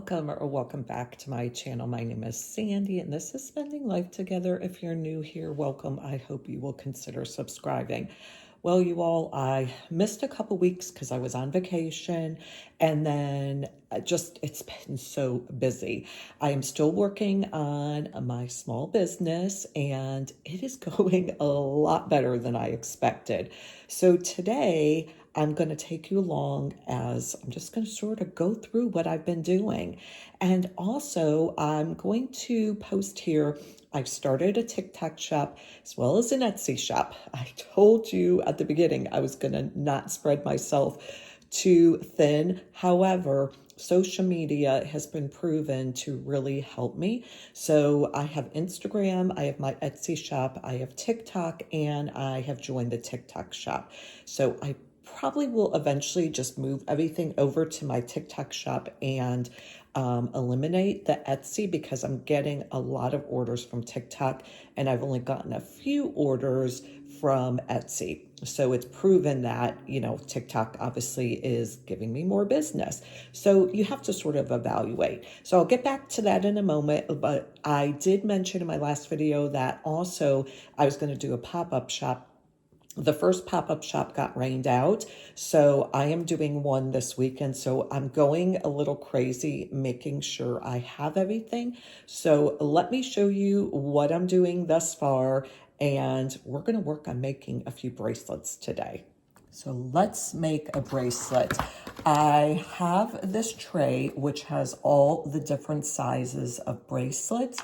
welcome or welcome back to my channel. My name is Sandy and this is Spending Life Together. If you're new here, welcome. I hope you will consider subscribing. Well, you all, I missed a couple weeks because I was on vacation and then it's been so busy. I am still working on my small business and it is going a lot better than I expected. So today I'm going to take you along as I'm just going to sort of go through what I've been doing. And also I'm going to post here. I've started a TikTok shop as well as an Etsy shop. I told you at the beginning I was going to not spread myself too thin. However, social media has been proven to really help me. So I have Instagram, I have my Etsy shop, I have TikTok, and I have joined the TikTok shop. So I probably will eventually just move everything over to my TikTok shop and eliminate the Etsy because I'm getting a lot of orders from TikTok and I've only gotten a few orders from Etsy. So it's proven that, TikTok obviously is giving me more business. So you have to sort of evaluate. So I'll get back to that in a moment, but I did mention in my last video that also I was going to do a pop-up shop. The first pop-up shop got rained out, so I am doing one this weekend. So I'm going a little crazy making sure I have everything. So let me show you what I'm doing thus far, and we're going to work on making a few bracelets today. So let's make a bracelet. I have this tray which has all the different sizes of bracelets.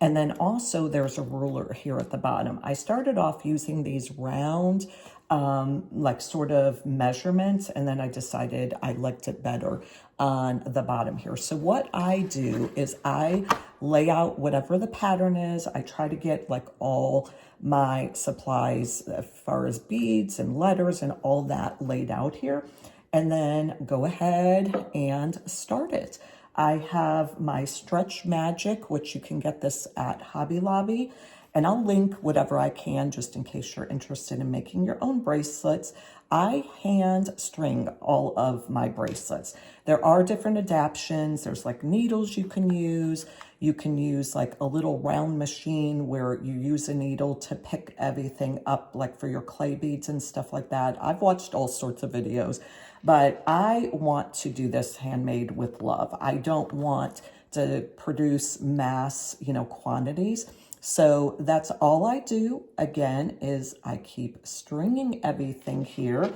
And then also there's a ruler here at the bottom. I started off using these round, like sort of measurements, and then I decided I liked it better on the bottom here. So what I do is I lay out whatever the pattern is. I try to get like all my supplies as far as beads and letters and all that laid out here. And then go ahead and start it. I have my Stretch Magic, which you can get this at Hobby Lobby, and I'll link whatever I can just in case you're interested in making your own bracelets. I hand string all of my bracelets. There are different adaptions. There's like needles you can use. You can use like a little round machine where you use a needle to pick everything up, like for your clay beads and stuff like that. I've watched all sorts of videos, but I want to do this handmade with love. I don't want to produce mass, quantities. So that's all I do. Again, is I keep stringing everything here.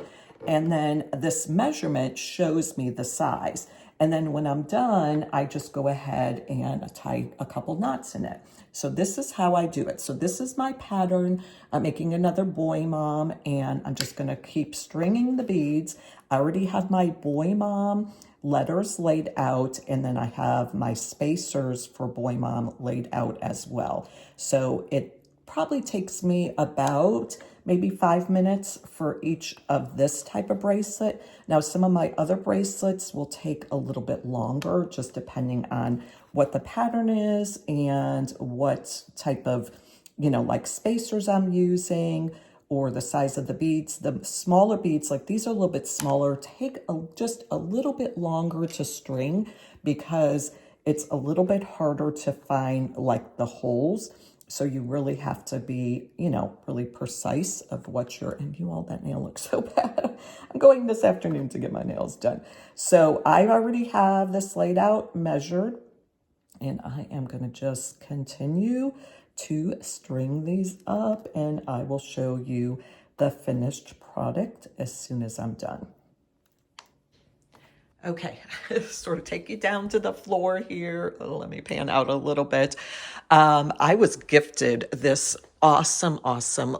And then this measurement shows me the size. And then when I'm done, I just go ahead and tie a couple knots in it. So this is how I do it. So this is my pattern. I'm making another boy mom and I'm just gonna keep stringing the beads. I already have my boy mom letters laid out, and then I have my spacers for boy mom laid out as well. So it probably takes me about maybe 5 minutes for each of this type of bracelet. Now, some of my other bracelets will take a little bit longer, just depending on what the pattern is and what type of, like spacers I'm using, or the size of the beads. The smaller beads, like these are a little bit smaller, take just a little bit longer to string because it's a little bit harder to find like the holes. So you really have to be, really precise of what you're, and you all, that nail looks so bad. I'm going this afternoon to get my nails done. So I already have this laid out, measured, and I am gonna just continue to string these up, and I will show you the finished product as soon as I'm done. Okay, sort of take you down to the floor here. Let me pan out a little bit. I was gifted this awesome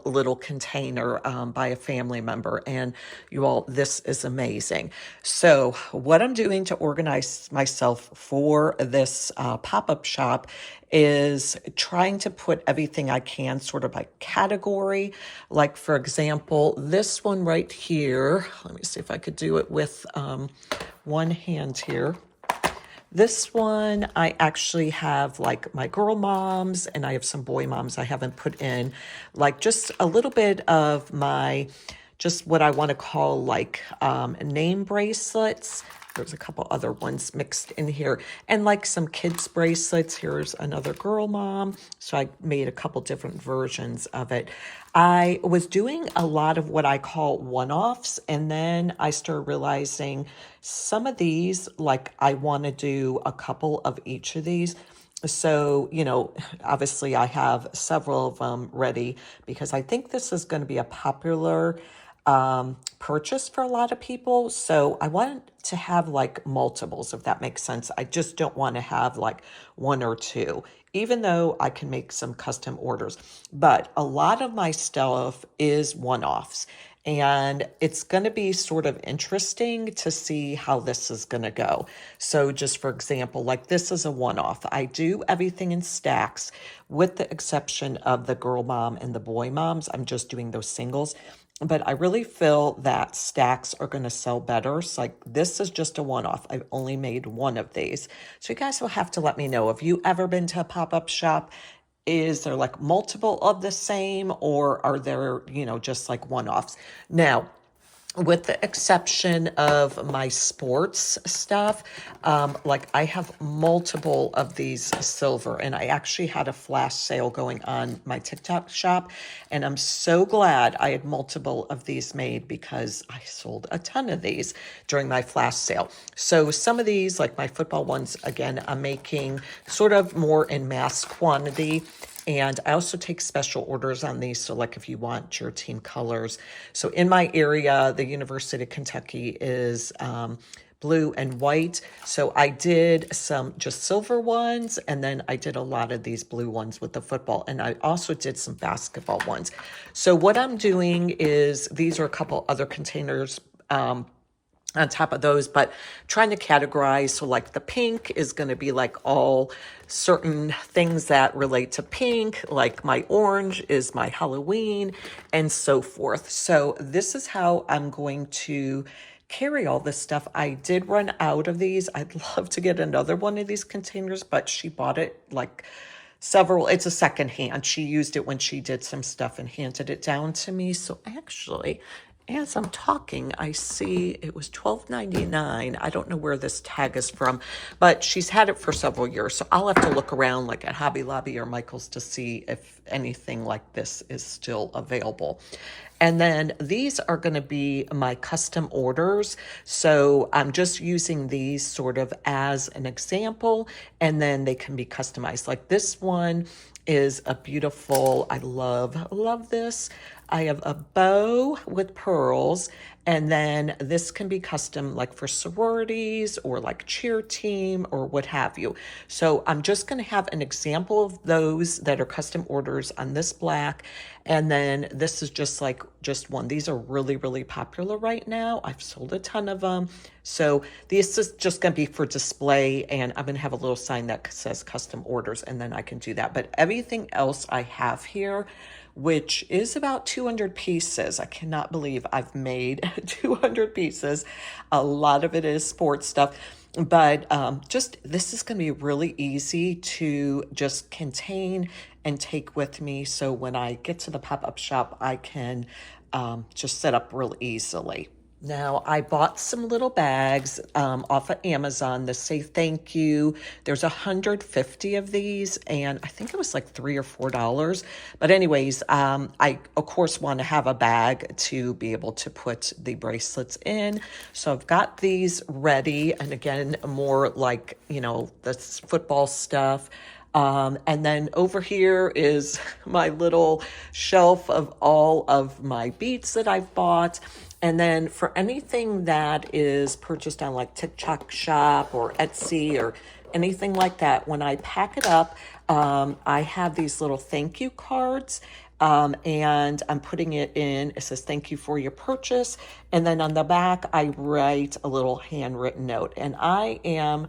little container by a family member, and you all, this is amazing. So what I'm doing to organize myself for this pop-up shop is trying to put everything I can sort of by category. Like, for example, this one right here, let me see if I could do it with one hand here. This one, I actually have like my girl moms, and I have some boy moms I haven't put in, like just a little bit of my just what I want to call like name bracelets. There's a couple other ones mixed in here, and like some kids bracelets. Here's another girl mom. So I made a couple different versions of it. I was doing a lot of what I call one-offs, and then I started realizing some of these, like I want to do a couple of each of these. So, obviously I have several of them ready because I think this is going to be a popular purchase for a lot of people. So I want to have like multiples, if that makes sense. I just don't want to have like one or two, even though I can make some custom orders. But a lot of my stuff is one-offs. And it's going to be sort of interesting to see how this is going to go. So just for example, like this is a one-off. I do everything in stacks with the exception of the girl mom and the boy moms. I'm just doing those singles. But I really feel that stacks are going to sell better. So like this is just a one-off. I've only made one of these. So you guys will have to let me know. Have you ever been to a pop-up shop? Is there like multiple of the same, or are there, just like one-offs? Now, with the exception of my sports stuff, like I have multiple of these silver, and I actually had a flash sale going on my TikTok shop, and I'm so glad I had multiple of these made because I sold a ton of these during my flash sale. So some of these, like my football ones, again, I'm making sort of more in mass quantity. And I also take special orders on these. So like if you want your team colors. So in my area, the University of Kentucky is blue and white. So I did some just silver ones, and then I did a lot of these blue ones with the football. And I also did some basketball ones. So what I'm doing is, these are a couple other containers on top of those, but trying to categorize. So like the pink is going to be like all certain things that relate to pink, like my orange is my Halloween, and so forth. So this is how I'm going to carry all this stuff. I did run out of these. I'd love to get another one of these containers, but she bought it like it's a second hand. She used it when she did some stuff and handed it down to me. So actually, as I'm talking, I see it was $12.99. I don't know where this tag is from, but she's had it for several years. So I'll have to look around like at Hobby Lobby or Michael's to see if anything like this is still available. And then these are going to be my custom orders. So I'm just using these sort of as an example, and then they can be customized. Like this one is a beautiful, I love this. I have a bow with pearls, and then this can be custom like for sororities or like cheer team or what have you. So I'm just going to have an example of those that are custom orders on this black. And then this is just one. These are really, really popular right now. I've sold a ton of them. So this is just going to be for display, and I'm going to have a little sign that says custom orders, and then I can do that. But everything else I have here, which is about 200 pieces. I cannot believe I've made 200 pieces. A lot of it is sports stuff. But just this is going to be really easy to just contain and take with me. So when I get to the pop-up shop, I can just set up real easily. Now, I bought some little bags off of Amazon that say thank you. There's 150 of these, and I think it was like $3 or $4. But anyways, I, of course, want to have a bag to be able to put the bracelets in. So I've got these ready. And again, more like, the football stuff. And then over here is my little shelf of all of my beads that I've bought. And then for anything that is purchased on like TikTok shop or Etsy or anything like that, when I pack it up, I have these little thank you cards. And I'm putting it in, it says, thank you for your purchase. And then on the back, I write a little handwritten note. And I am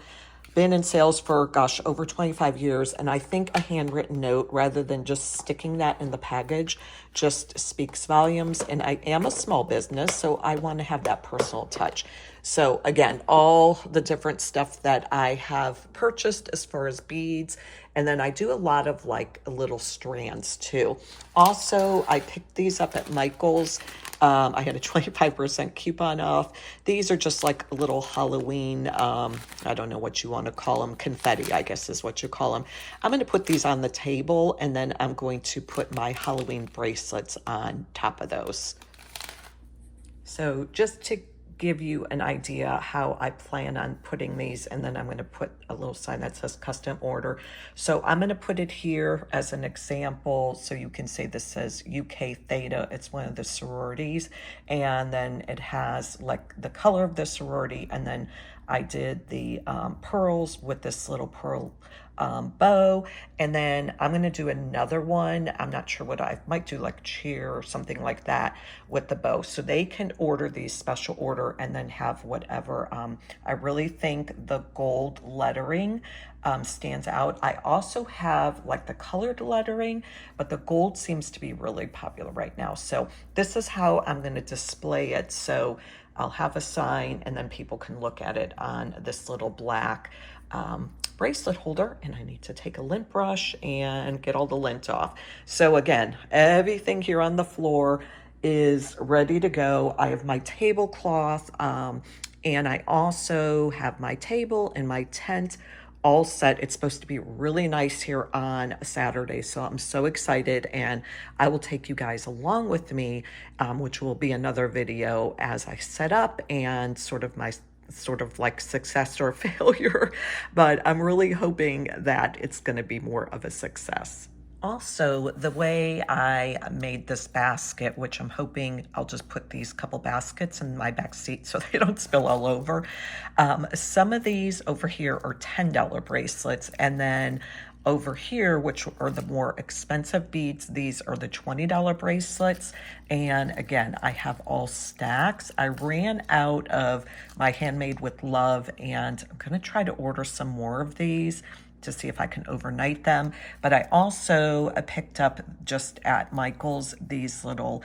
been in sales for, over 25 years. And I think a handwritten note, rather than just sticking that in the package, just speaks volumes. And I am a small business, so I want to have that personal touch. So again, all the different stuff that I have purchased as far as beads. And then I do a lot of like little strands too. Also, I picked these up at Michael's, I had a 25% coupon off. These are just like a little Halloween, I don't know what you want to call them, confetti, I guess is what you call them. I'm going to put these on the table, and then I'm going to put my Halloween bracelets on top of those. So just to give you an idea how I plan on putting these, and then I'm going to put a little sign that says custom order. So I'm going to put it here as an example, so you can see this says UK Theta. It's one of the sororities, and then it has like the color of the sorority, and then I did the pearls with this little pearl bow, and then I'm going to do another one. I'm not sure what I might do, like cheer or something like that with the bow, so they can order these special order and then have whatever. I really think the gold lettering stands out. I also have like the colored lettering, but the gold seems to be really popular right now. So this is how I'm going to display it. So I'll have a sign, and then people can look at it on this little black bracelet holder, and I need to take a lint brush and get all the lint off. So again, everything here on the floor is ready to go. I have my tablecloth, and I also have my table and my tent all set. It's supposed to be really nice here on Saturday, so I'm so excited, and I will take you guys along with me, which will be another video as I set up and sort of my like success or failure, but I'm really hoping that it's going to be more of a success. Also, the way I made this basket, which I'm hoping I'll just put these couple baskets in my back seat so they don't spill all over. Some of these over here are $10 bracelets, and then over here, which are the more expensive beads, these are the $20 bracelets. And again, I have all stacks. I ran out of my Handmade with Love, and I'm going to try to order some more of these to see if I can overnight them. But I also picked up just at Michael's these little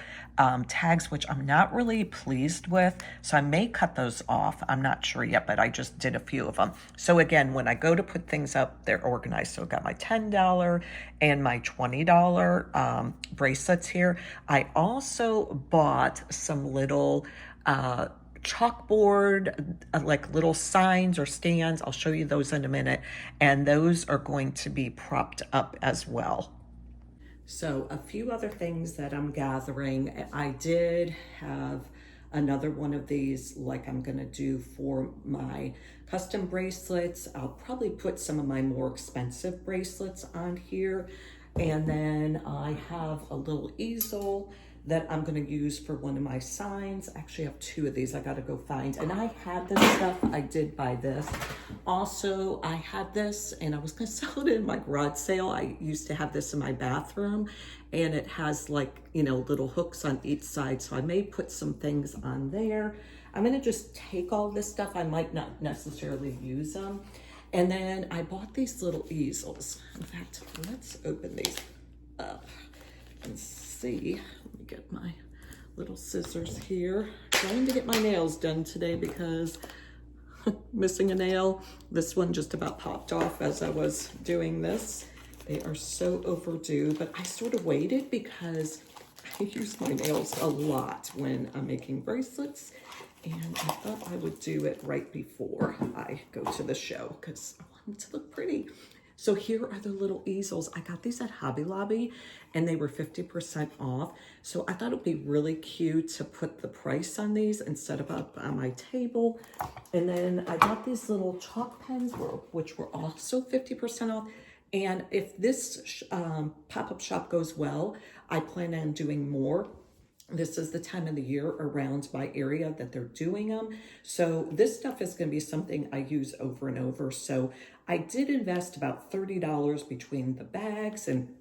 tags, which I'm not really pleased with. So I may cut those off. I'm not sure yet, but I just did a few of them. So again, when I go to put things up, they're organized. So I got my $10 and my $20 bracelets here. I also bought some little chalkboard, like little signs or stands. I'll show you those in a minute. And those are going to be propped up as well. So a few other things that I'm gathering. I did have another one of these like I'm gonna do for my custom bracelets. I'll probably put some of my more expensive bracelets on here. And then I have a little easel that I'm going to use for one of my signs. Actually, I have two of these I got to go find. And I had this stuff. I did buy this. Also, I had this, and I was going to sell it in my garage sale. I used to have this in my bathroom, and it has like, you know, little hooks on each side. So I may put some things on there. I'm going to just take all this stuff. I might not necessarily use them. And then I bought these little easels. In fact, let's open these up and see. Let me get my little scissors here. Trying to get my nails done today because missing a nail. This one just about popped off as I was doing this. They are so overdue, but I sort of waited because I use my nails a lot when I'm making bracelets, and I thought I would do it right before I go to the show because I want them to look pretty. So here are the little easels. I got these at Hobby Lobby, and they were 50% off. So I thought it would be really cute to put the price on these and set them up on my table. And then I got these little chalk pens, which were also 50% off. And if this pop-up shop goes well, I plan on doing more. This is the time of the year around my area that they're doing them. So this stuff is going to be something I use over and over. So I did invest about $30 between the bags and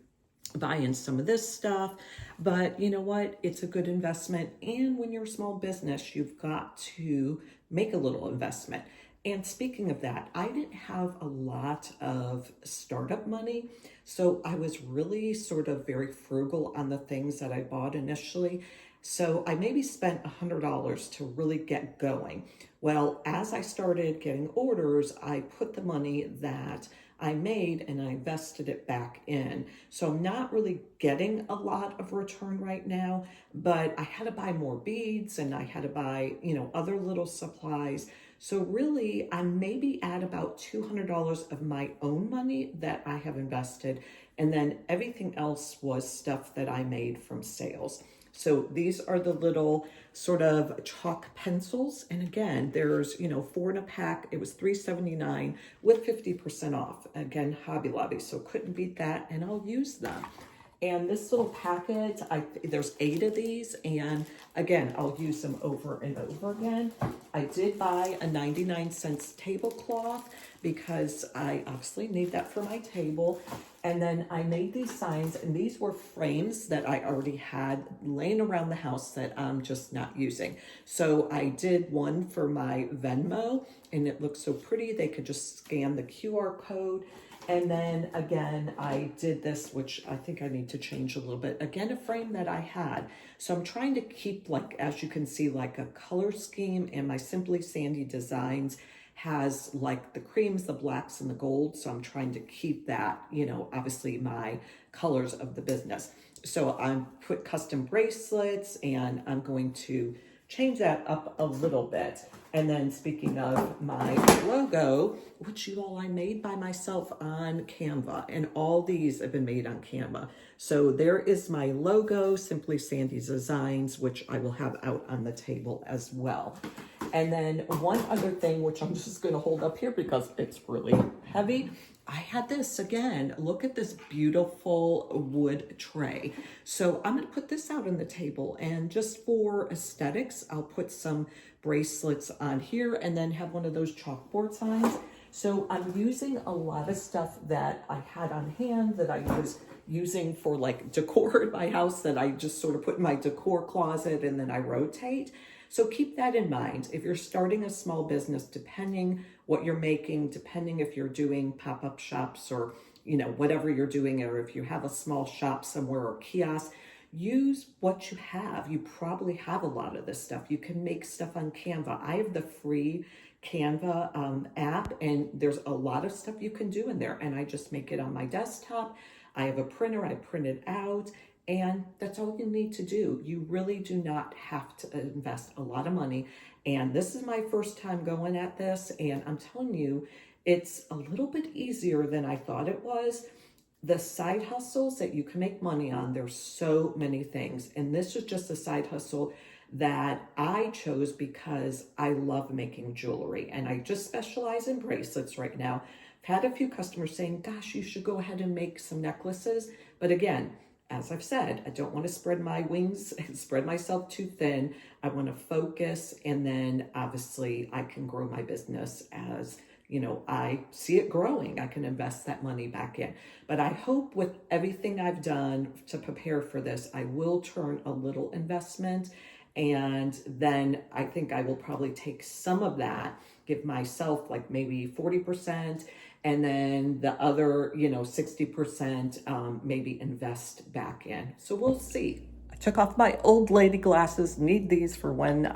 buying some of this stuff. But you know what? It's a good investment. And when you're a small business, you've got to make a little investment. And speaking of that, I didn't have a lot of startup money. So I was really sort of very frugal on the things that I bought initially. So I maybe spent $100 to really get going. Well, as I started getting orders, I put the money that I made and I invested it back in. So I'm not really getting a lot of return right now, but I had to buy more beads and I had to buy, other little supplies. So really, I'm maybe at about $200 of my own money that I have invested. And then everything else was stuff that I made from sales. So these are the little sort of chalk pencils. And again, there's, 4 in a pack. It was $3.79 with 50% off. Again, Hobby Lobby. So couldn't beat that. And I'll use them. And this little packet, there's 8 of these. And again, I'll use them over and over again. I did buy a 99-cent tablecloth because I obviously need that for my table. And then I made these signs, and these were frames that I already had laying around the house that I'm just not using. So I did one for my Venmo, and it looks so pretty. They could just scan the QR code. And then again, I did this, which I think I need to change a little bit. Again, a frame that I had. So I'm trying to keep, like, as you can see, like a color scheme, and my Simply Sandy Designs has like the creams, the blacks, and the gold. So I'm trying to keep that, obviously my colors of the business. So I put custom bracelets, and I'm going to change that up a little bit. And then speaking of my logo, which I made by myself on Canva, and all these have been made on Canva. So there is my logo, Simply Sandy's Designs, which I will have out on the table as well. And then one other thing, which I'm just going to hold up here because it's really heavy. I had this again. Look at this beautiful wood tray. So I'm going to put this out on the table, and just for aesthetics, I'll put some bracelets on here and then have one of those chalkboard signs. So I'm using a lot of stuff that I had on hand that I was using for like decor in my house that I just sort of put in my decor closet and then I rotate. So keep that in mind. If you're starting a small business, depending what you're making, depending if you're doing pop-up shops or, whatever you're doing, or if you have a small shop somewhere or kiosk, use what you have. You probably have a lot of this stuff. You can make stuff on Canva. I have the free Canva app, and there's a lot of stuff you can do in there. And I just make it on my desktop. I have a printer, I print it out. And that's all you need to do. You really do not have to invest a lot of money. And this is my first time going at this. And I'm telling you, it's a little bit easier than I thought it was. The side hustles that you can make money on, there's so many things. And this is just a side hustle that I chose because I love making jewelry. And I just specialize in bracelets right now. I've had a few customers saying, gosh, you should go ahead and make some necklaces. But again, as I've said, I don't want to spread my wings and spread myself too thin. I want to focus, and then obviously I can grow my business as, I see it growing. I can invest that money back in. But I hope with everything I've done to prepare for this, I will turn a little investment, and then I think I will probably take some of that, give myself like maybe 40%, and then the other, 60%, maybe invest back in. So we'll see. I took off my old lady glasses, need these for when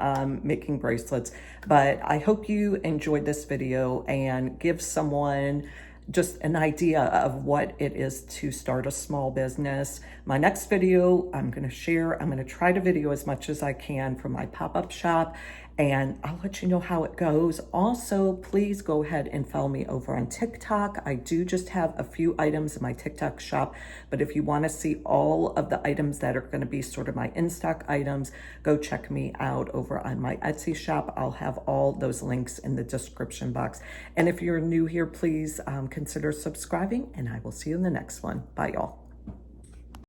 making bracelets, but I hope you enjoyed this video and give someone just an idea of what it is to start a small business. My next video, I'm going to try to video as much as I can from my pop-up shop, and I'll let you know how it goes. Also, please go ahead and follow me over on TikTok. I do just have a few items in my TikTok shop, but if you want to see all of the items that are going to be sort of my in-stock items, go check me out over on my Etsy shop. I'll have all those links in the description box. And if you're new here, please consider subscribing, and I will see you in the next one. Bye, y'all.